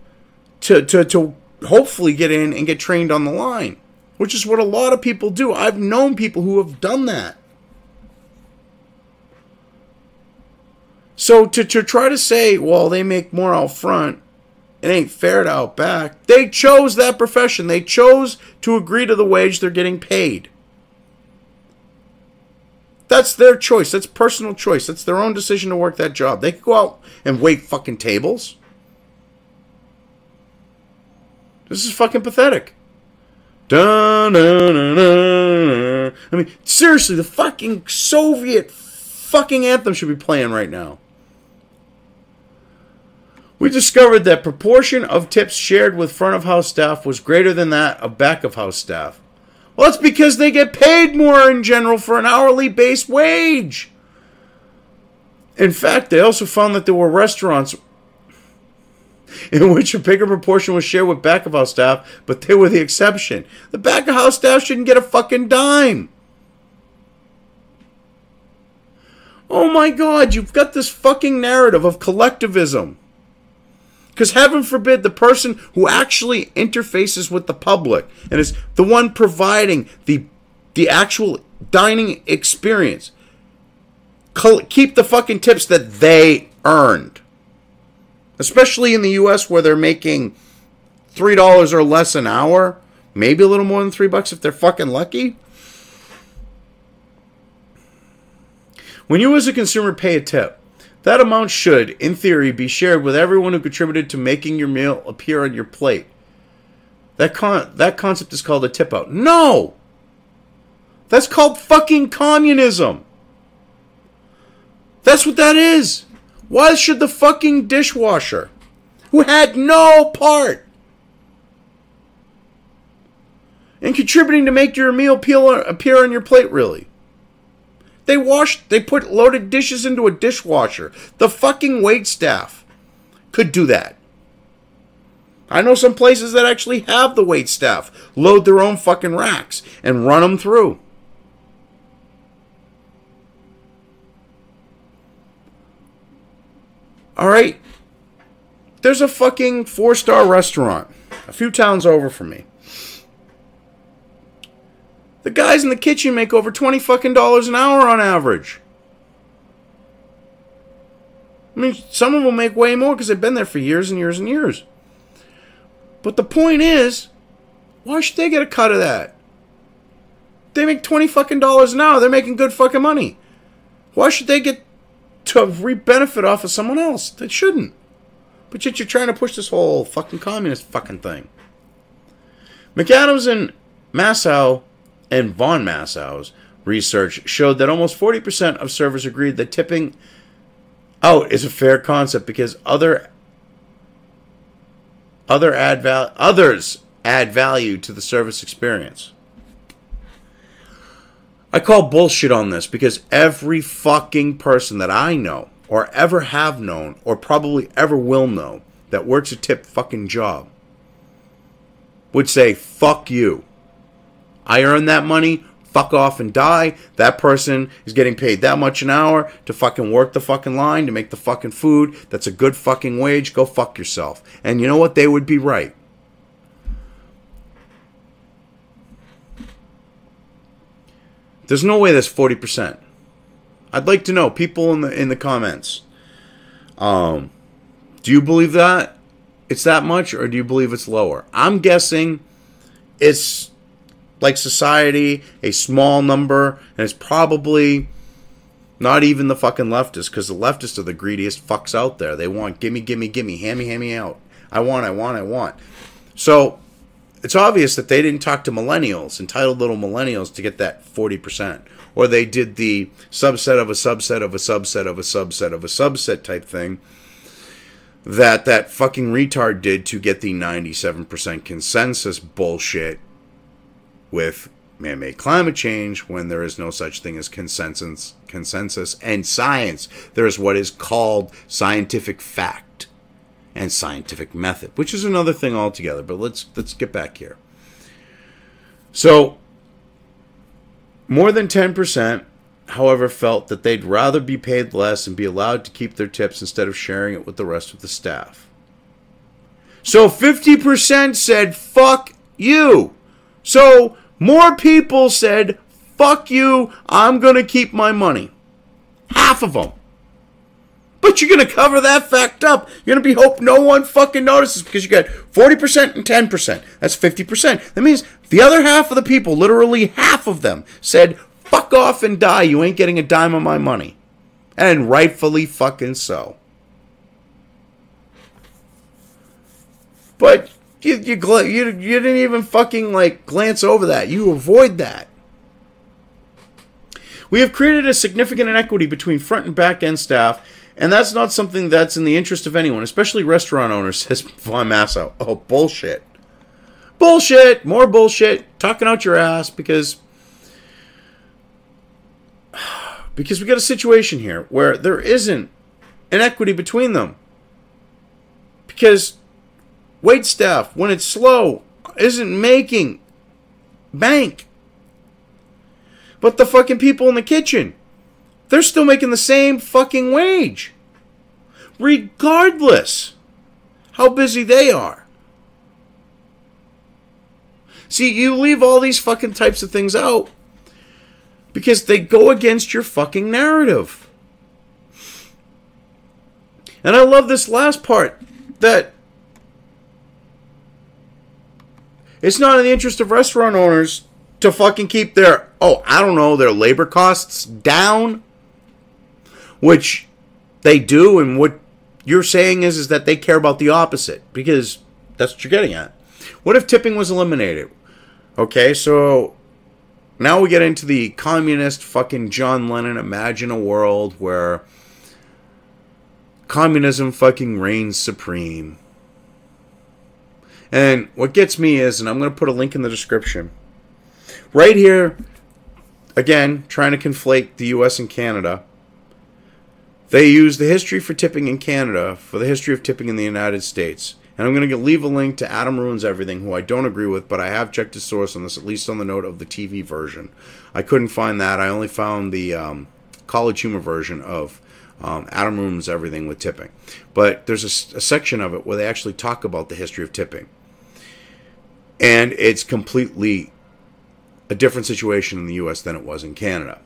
to hopefully get in and get trained on the line, which is what a lot of people do. I've known people who have done that. So to try to say, well, they make more out front, it ain't fair to out back. They chose that profession. They chose to agree to the wage they're getting paid. That's their choice. That's personal choice. That's their own decision to work that job. They could go out and wait fucking tables. This is fucking pathetic. Dun, dun, dun, dun. I mean, seriously, the fucking Soviet fucking anthem should be playing right now. We discovered that proportion of tips shared with front of house staff was greater than that of back of house staff. Well, that's because they get paid more in general for an hourly based wage. In fact, they also found that there were restaurants in which a bigger proportion was shared with back of house staff, but they were the exception. The back of house staff shouldn't get a fucking dime. Oh my God, you've got this fucking narrative of collectivism. Because heaven forbid the person who actually interfaces with the public and is the one providing the actual dining experience keep the fucking tips that they earned. Especially in the U.S. where they're making $3 or less an hour. Maybe a little more than $3 if they're fucking lucky. When you as a consumer pay a tip, that amount should, in theory, be shared with everyone who contributed to making your meal appear on your plate. That concept is called a tip out. No! That's called fucking communism. That's what that is. Why should the fucking dishwasher, who had no part in contributing to make your meal appear on your plate, really? They put loaded dishes into a dishwasher. The fucking waitstaff could do that. I know some places that actually have the waitstaff load their own fucking racks and run them through. Alright? There's a fucking 4-star restaurant a few towns over from me. The guys in the kitchen make over $20 fucking an hour on average. I mean, some of them make way more because they've been there for years and years and years. But the point is, why should they get a cut of that? They make $20 fucking an hour. They're making good fucking money. Why should they get to reap benefit off of someone else? They shouldn't. But yet you're trying to push this whole fucking communist fucking thing. McAdams and Massow and von Massow's research showed that almost 40% of servers agreed that tipping out is a fair concept because others add value to the service experience. I call bullshit on this because every fucking person that I know or ever have known or probably ever will know that works a tip fucking job would say, fuck you. I earned that money, fuck off and die. That person is getting paid that much an hour to fucking work the fucking line, to make the fucking food. That's a good fucking wage. Go fuck yourself. And you know what? They would be right. There's no way that's 40%. I'd like to know, people in the comments. Do you believe that it's that much, or do you believe it's lower? I'm guessing it's like society, a small number, and it's probably not even the fucking leftists, because the leftists are the greediest fucks out there. They want gimme, gimme, gimme, hand me out. I want. So it's obvious that they didn't talk to millennials, entitled little millennials, to get that 40%. Or they did the subset of a subset of a subset of a subset of a subset type thing that fucking retard did to get the 97% consensus bullshit with man-made climate change, when there is no such thing as consensus and science. There is what is called scientific fact and scientific method, which is another thing altogether. But let's get back here. So, more than 10%, however, felt that they'd rather be paid less and be allowed to keep their tips instead of sharing it with the rest of the staff. So 50% said, fuck you. So more people said, fuck you, I'm going to keep my money. Half of them. But you're going to cover that fact up. You're going to be hope no one fucking notices, because you got 40% and 10%. That's 50%. That means the other half of the people, literally half of them, said, fuck off and die. You ain't getting a dime of my money. And rightfully fucking so. But you didn't even fucking like glance over that. You avoid that. We have created a significant inequity between front and back end staff, and that's not something that's in the interest of anyone, especially restaurant owners, says Von Massow. Oh, bullshit. Bullshit. More bullshit. Talking out your ass because we got a situation here where there isn't inequity between them. Because wait staff, when it's slow, isn't making bank. But the fucking people in the kitchen, they're still making the same fucking wage. Regardless how busy they are. See, you leave all these fucking types of things out because they go against your fucking narrative. And I love this last part, that it's not in the interest of restaurant owners to fucking keep their, their labor costs down, which they do, and what you're saying is that they care about the opposite, because that's what you're getting at. What if tipping was eliminated? Okay, so now we get into the communist fucking John Lennon, imagine a world where communism fucking reigns supreme. And what gets me is, and I'm going to put a link in the description, right here, again, trying to conflate the US and Canada. They use the history for tipping in Canada for the history of tipping in the United States. And I'm going to leave a link to Adam Ruins Everything, who I don't agree with, but I have checked his source on this, at least on the note of the TV version. I couldn't find that. I only found the College Humor version of Adam Ruins Everything with tipping. But there's a section of it where they actually talk about the history of tipping. And it's completely a different situation in the U.S. than it was in Canada.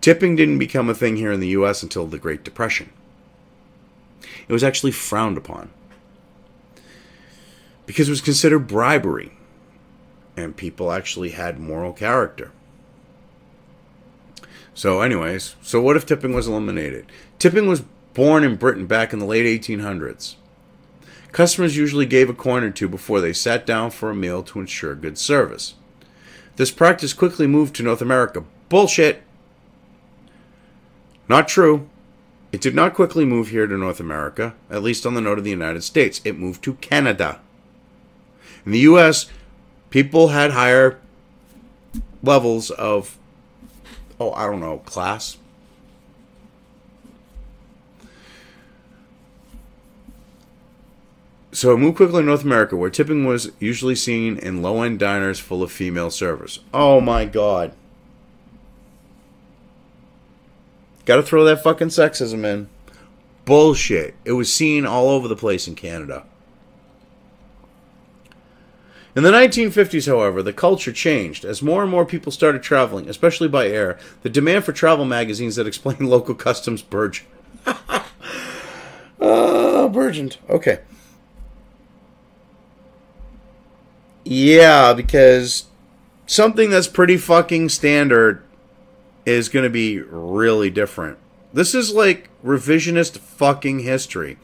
Tipping didn't become a thing here in the U.S. until the Great Depression. It was actually frowned upon because it was considered bribery, and people actually had moral character. So anyways, so what if tipping was eliminated? Tipping was born in Britain back in the late 1800s. Customers usually gave a coin or two before they sat down for a meal to ensure good service. This practice quickly moved to North America. Bullshit! Not true. It did not quickly move here to North America, at least on the note of the United States. It moved to Canada. In the U.S., people had higher levels of, oh, I don't know, class. So it moved quickly in North America, where tipping was usually seen in low-end diners full of female servers. Oh my God. Gotta throw that fucking sexism in. Bullshit. It was seen all over the place in Canada. In the 1950s, however, the culture changed. As more and more people started traveling, especially by air, the demand for travel magazines that explain local customs burgeoned. Burgeoned. Okay. Yeah, because something that's pretty fucking standard is going to be really different. This is like revisionist fucking history.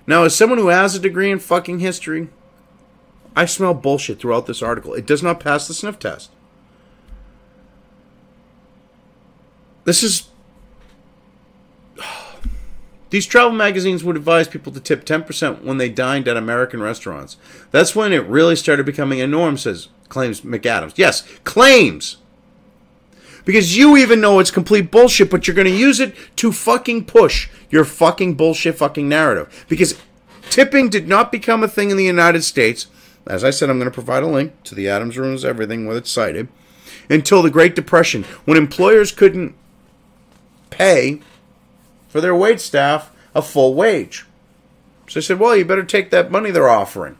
Now, as someone who has a degree in fucking history, I smell bullshit throughout this article. It does not pass the sniff test. This is... These travel magazines would advise people to tip 10% when they dined at American restaurants. That's when it really started becoming a norm, claims McAdams. Yes, claims! Because you even know it's complete bullshit, but you're going to use it to fucking push your fucking bullshit fucking narrative. Because tipping did not become a thing in the United States. As I said, I'm going to provide a link to the Adams Ruins Everything where it's cited. Until the Great Depression, when employers couldn't pay for their wait staff a full wage. So they said, well, you better take that money they're offering.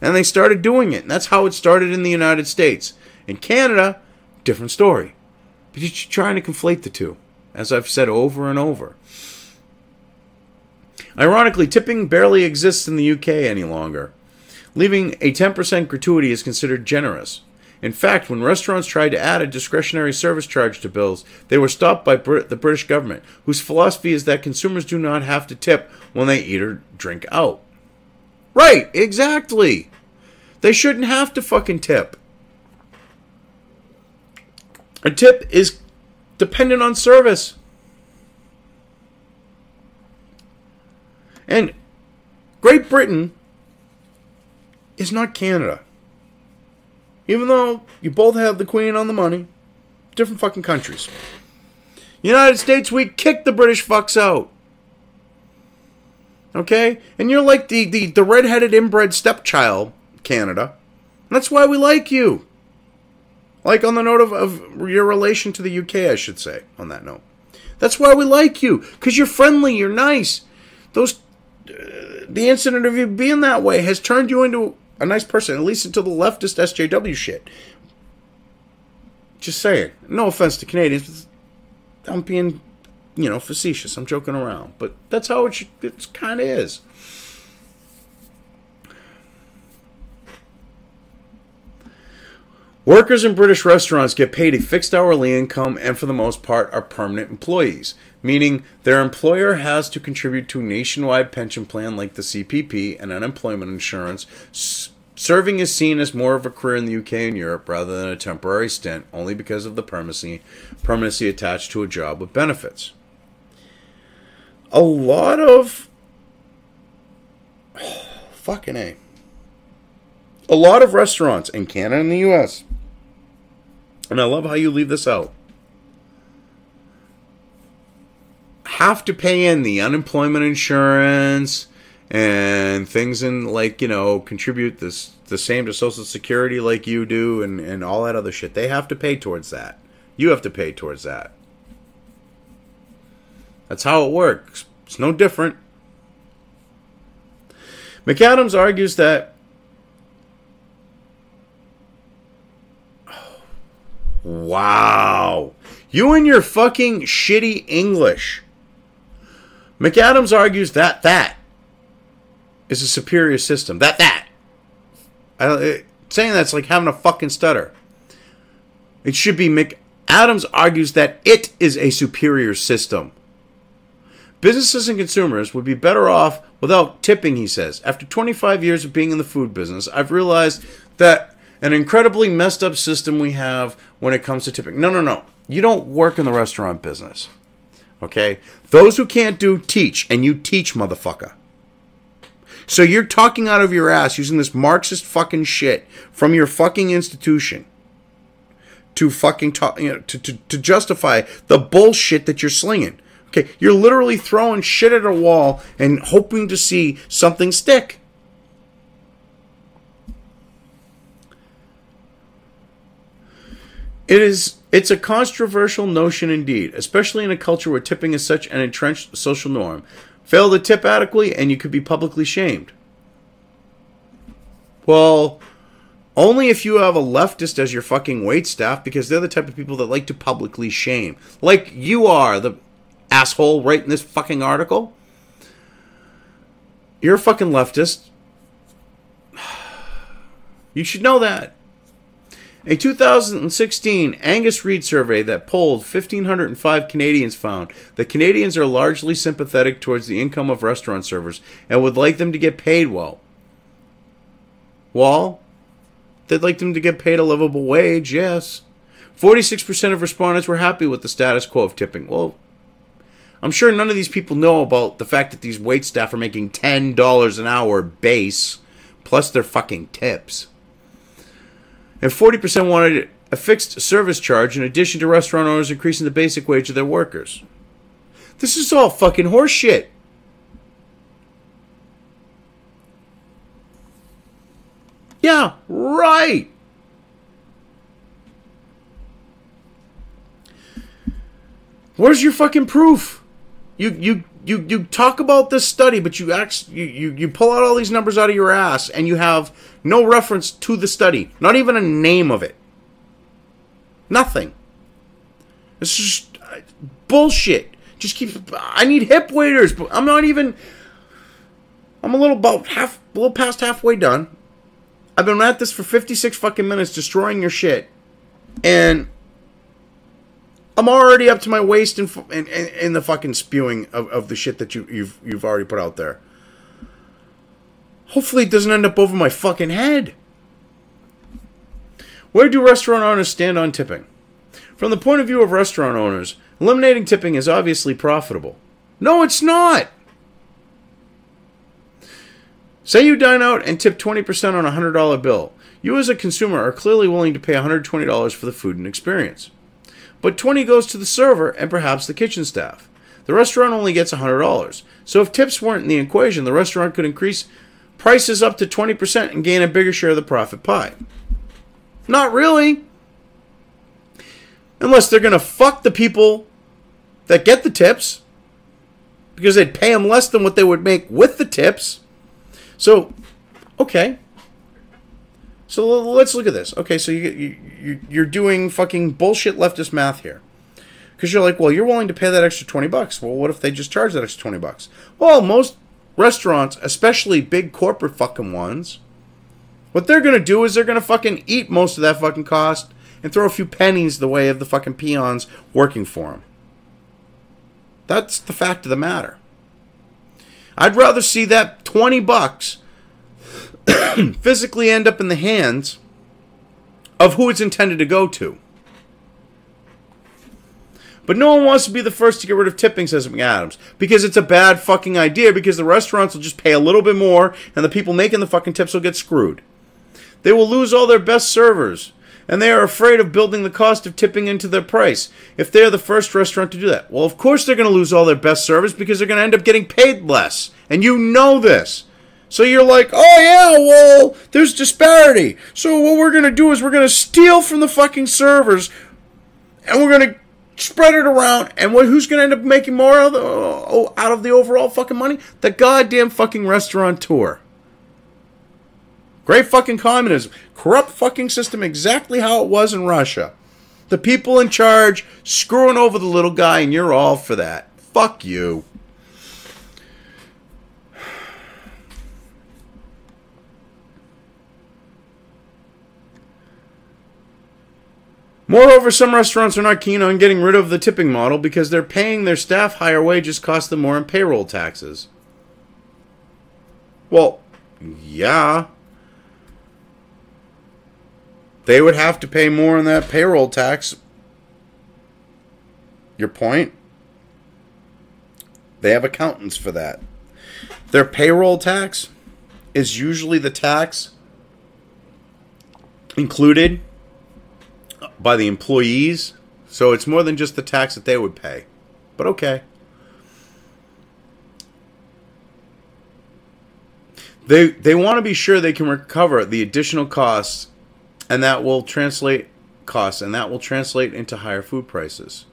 And they started doing it. And that's how it started in the United States. In Canada, different story. But you're trying to conflate the two, as I've said over and over. Ironically, tipping barely exists in the UK any longer. Leaving a 10% gratuity is considered generous. In fact, when restaurants tried to add a discretionary service charge to bills, they were stopped by the British government, whose philosophy is that consumers do not have to tip when they eat or drink out. Right, exactly. They shouldn't have to fucking tip. A tip is dependent on service. And Great Britain is not Canada. Even though you both have the Queen on the money, different fucking countries. United States, we kick the British fucks out. Okay? And you're like the redheaded inbred stepchild, Canada. And that's why we like you. Like on the note of your relation to the UK, I should say, on that note. That's why we like you. Because you're friendly, you're nice. The incident of you being that way has turned you into a nice person, at least until the leftist SJW shit. Just saying. No offense to Canadians. I'm being, facetious. I'm joking around. But that's how it kind of is. Workers in British restaurants get paid a fixed hourly income and for the most part are permanent employees, meaning their employer has to contribute to a nationwide pension plan like the CPP and unemployment insurance. Serving is seen as more of a career in the UK and Europe rather than a temporary stint, only because of the permanency attached to a job with benefits. A lot of... fucking A. A lot of restaurants in Canada and the US, and I love how you leave this out, have to pay in the unemployment insurance and things in contribute the same to Social Security like you do and all that other shit. They have to pay towards that. You have to pay towards that. That's how it works. It's no different. McAdams argues that wow. You and your fucking shitty English. McAdams argues that is a superior system. Saying that's like having a fucking stutter. It should be McAdams argues that it is a superior system. Businesses and consumers would be better off without tipping, he says. After 25 years of being in the food business, I've realized that an incredibly messed up system we have when it comes to tipping. No. You don't work in the restaurant business. Okay? Those who can't do, teach. And you teach, motherfucker. So you're talking out of your ass using this Marxist fucking shit from your fucking institution. to fucking talk, to justify the bullshit that you're slinging. Okay, you're literally throwing shit at a wall and hoping to see something stick. It's a controversial notion indeed, especially in a culture where tipping is such an entrenched social norm. Fail to tip adequately and you could be publicly shamed. Well, only if you have a leftist as your fucking waitstaff, because they're the type of people that like to publicly shame. Like you are, the asshole right in this fucking article. You're a fucking leftist. You should know that. A 2016 Angus Reid survey that polled 1,505 Canadians found that Canadians are largely sympathetic towards the income of restaurant servers and would like them to get paid well. Well, they'd like them to get paid a livable wage, yes. 46% of respondents were happy with the status quo of tipping. Well, I'm sure none of these people know about the fact that these waitstaff are making $10 an hour base, plus their fucking tips. And 40% wanted a fixed service charge in addition to restaurant owners increasing the basic wage of their workers. This is all fucking horseshit. Yeah, right. Where's your fucking proof? You talk about this study, but you pull out all these numbers out of your ass, and you have no reference to the study, not even a name of it. Nothing. It's just bullshit. Just keep. I need hip waiters, but I'm not even. I'm a little past halfway done. I've been at this for 56 fucking minutes, destroying your shit, and I'm already up to my waist in the fucking spewing of the shit that you've already put out there. Hopefully it doesn't end up over my fucking head. Where do restaurant owners stand on tipping? From the point of view of restaurant owners, eliminating tipping is obviously profitable. No, it's not. Say you dine out and tip 20% on a $100 bill. You as a consumer are clearly willing to pay $120 for the food and experience. But $20 goes to the server and perhaps the kitchen staff. The restaurant only gets $100. So if tips weren't in the equation, the restaurant could increase prices up to 20% and gain a bigger share of the profit pie. Not really. Unless they're going to fuck the people that get the tips, because they'd pay them less than what they would make with the tips. So, okay. So let's look at this. Okay, so you're doing fucking bullshit leftist math here. Because you're like, well, you're willing to pay that extra $20. Well, what if they just charge that extra $20? Well, most restaurants, especially big corporate fucking ones, what they're going to do is they're going to fucking eat most of that fucking cost and throw a few pennies the way of the fucking peons working for them. That's the fact of the matter. I'd rather see that $20 physically end up in the hands of who it's intended to go to. But no one wants to be the first to get rid of tipping, says McAdams, because it's a bad fucking idea, because the restaurants will just pay a little bit more and the people making the fucking tips will get screwed. They will lose all their best servers, and they are afraid of building the cost of tipping into their price if they're the first restaurant to do that. Well, of course they're going to lose all their best servers because they're going to end up getting paid less. And you know this. So you're like, oh yeah, well, there's disparity. So what we're going to do is we're going to steal from the fucking servers and we're going to spread it around. And who's going to end up making more out of the overall fucking money? The goddamn fucking restaurateur. Great fucking communism. Corrupt fucking system, exactly how it was in Russia. The people in charge screwing over the little guy, and you're all for that. Fuck you. Moreover, some restaurants are not keen on getting rid of the tipping model because they're paying their staff higher wages cost them more in payroll taxes. Well, yeah. They would have to pay more in that payroll tax. Your point? They have accountants for that. Their payroll tax is usually the tax included by the employees. So it's more than just the tax that they would pay. But okay. They want to be sure they can recover the additional costs, and that will translate into higher food prices.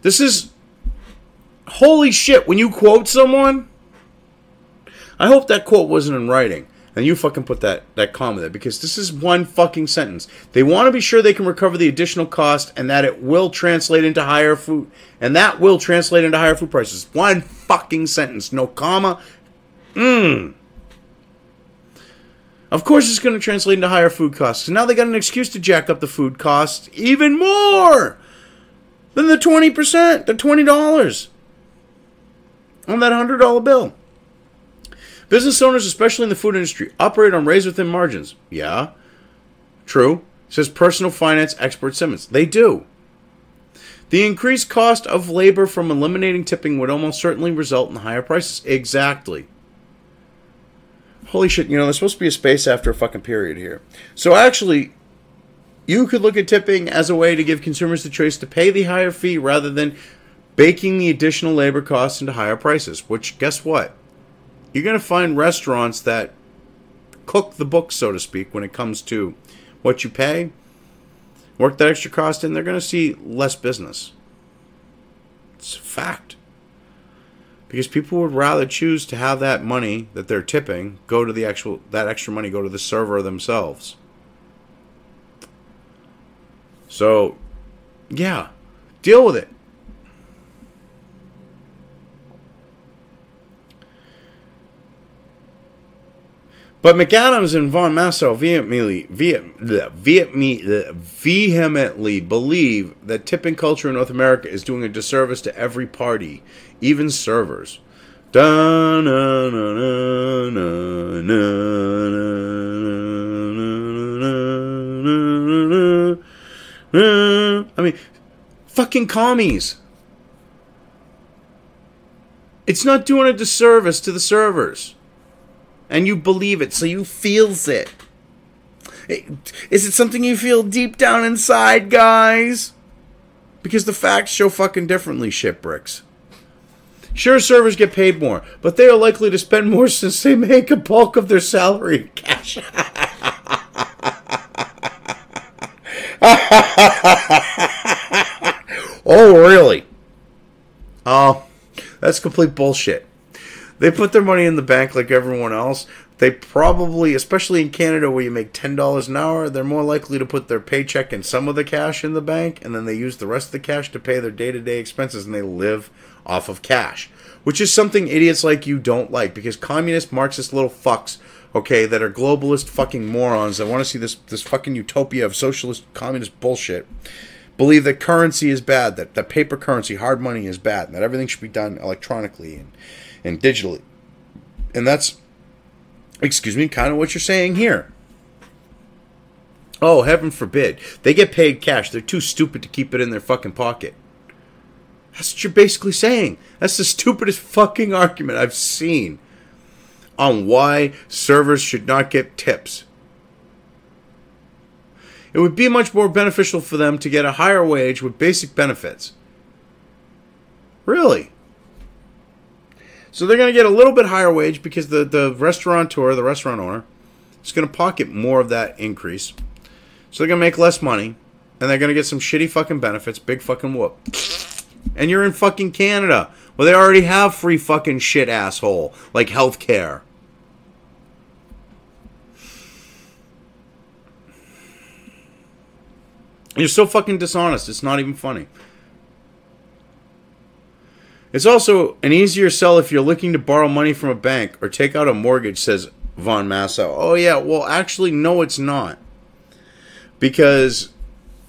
This is holy shit. When you quote someone, I hope that quote wasn't in writing. And you fucking put that comma there, because this is one fucking sentence. They want to be sure they can recover the additional cost, and that it will translate into higher food, and that will translate into higher food prices. One fucking sentence, no comma. Of course it's going to translate into higher food costs. So now they got an excuse to jack up the food costs even more than the 20%, the $20 on that $100 bill. Business owners, especially in the food industry, operate on razor-thin margins. Yeah, true, says personal finance expert Simmons. They do. The increased cost of labor from eliminating tipping would almost certainly result in higher prices. Exactly. Holy shit, there's supposed to be a space after a fucking period here. So actually, you could look at tipping as a way to give consumers the choice to pay the higher fee rather than baking the additional labor costs into higher prices. Which, guess what? You're going to find restaurants that cook the book, so to speak, when it comes to what you pay, work that extra cost in, they're going to see less business. It's a fact. Because people would rather choose to have that money that they're tipping go to that extra money go to the server themselves. So, yeah, deal with it. But McAdams and Von Massow vehemently believe that tipping culture in North America is doing a disservice to every party, even servers. I mean, fucking commies. It's not doing a disservice to the servers. And you believe it, so you feels it. Is it something you feel deep down inside, guys? Because the facts show fucking differently, shitbricks. Sure, servers get paid more, but they are likely to spend more since they make a bulk of their salary in cash. Oh, really? Oh, that's complete bullshit. They put their money in the bank like everyone else. They probably, especially in Canada where you make $10 an hour, they're more likely to put their paycheck and some of the cash in the bank, and then they use the rest of the cash to pay their day-to-day expenses, and they live off of cash. Which is something idiots like you don't like, because communist, Marxist little fucks, okay, that are globalist fucking morons that want to see this fucking utopia of socialist, communist bullshit, believe that currency is bad, that paper currency, hard money is bad, and that everything should be done electronically and digitally. And that's, kind of what you're saying here. Oh, heaven forbid. They get paid cash. They're too stupid to keep it in their fucking pocket. That's what you're basically saying. That's the stupidest fucking argument I've seen on why servers should not get tips. It would be much more beneficial for them to get a higher wage with basic benefits. Really? So they're going to get a little bit higher wage because the restaurateur, the restaurant owner, is going to pocket more of that increase. So they're going to make less money, and they're going to get some shitty fucking benefits, big fucking whoop. And you're in fucking Canada, where they already have free fucking shit, asshole, like healthcare. You're so fucking dishonest, it's not even funny. It's also an easier sell if you're looking to borrow money from a bank or take out a mortgage, says Von Massow. Oh, yeah, well, actually, no, it's not. Because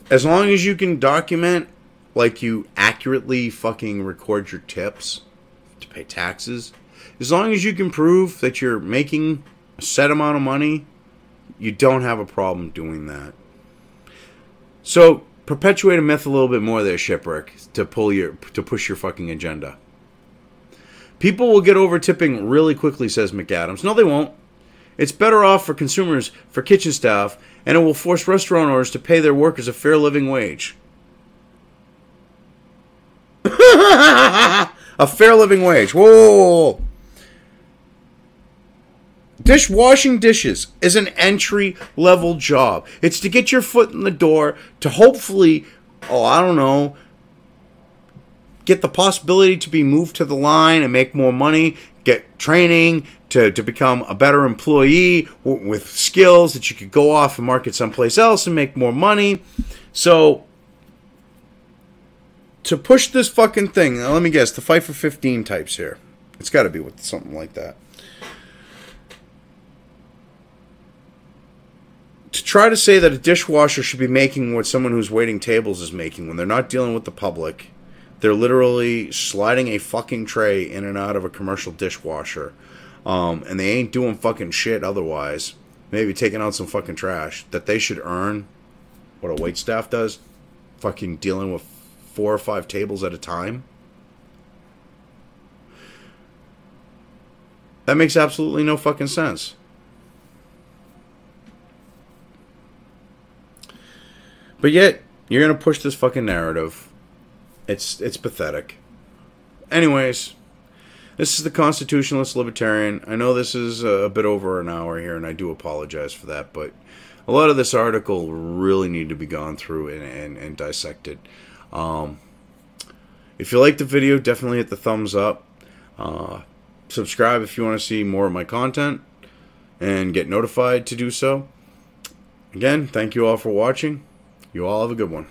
as long as you can document, like you accurately fucking record your tips to pay taxes, as long as you can prove that you're making a set amount of money, you don't have a problem doing that. So perpetuate a myth a little bit more there, shipwreck, to push your fucking agenda. People will get over tipping really quickly, says McAdams. No, they won't. It's better off for consumers, for kitchen staff, and it will force restaurant owners to pay their workers a fair living wage. A fair living wage. Whoa, whoa, whoa. Washing dishes is an entry-level job. It's to get your foot in the door to hopefully, I don't know, get the possibility to be moved to the line and make more money, get training to become a better employee with skills that you could go off and market someplace else and make more money. So, to push this fucking thing, now let me guess, the Fight for 15 types here. It's got to be with something like that. To try to say that a dishwasher should be making what someone who's waiting tables is making when they're not dealing with the public. They're literally sliding a fucking tray in and out of a commercial dishwasher. And they ain't doing fucking shit otherwise. Maybe taking out some fucking trash. That they should earn what a waitstaff does. Fucking dealing with 4 or 5 tables at a time. That makes absolutely no fucking sense. But yet, you're going to push this fucking narrative. It's pathetic. Anyways, this is the Constitutionalist Libertarian. I know this is a bit over an hour here, and I do apologize for that, but a lot of this article really need to be gone through and dissected. If you like the video, definitely hit the thumbs up. Subscribe if you want to see more of my content, and get notified to do so. Again, thank you all for watching. You all have a good one.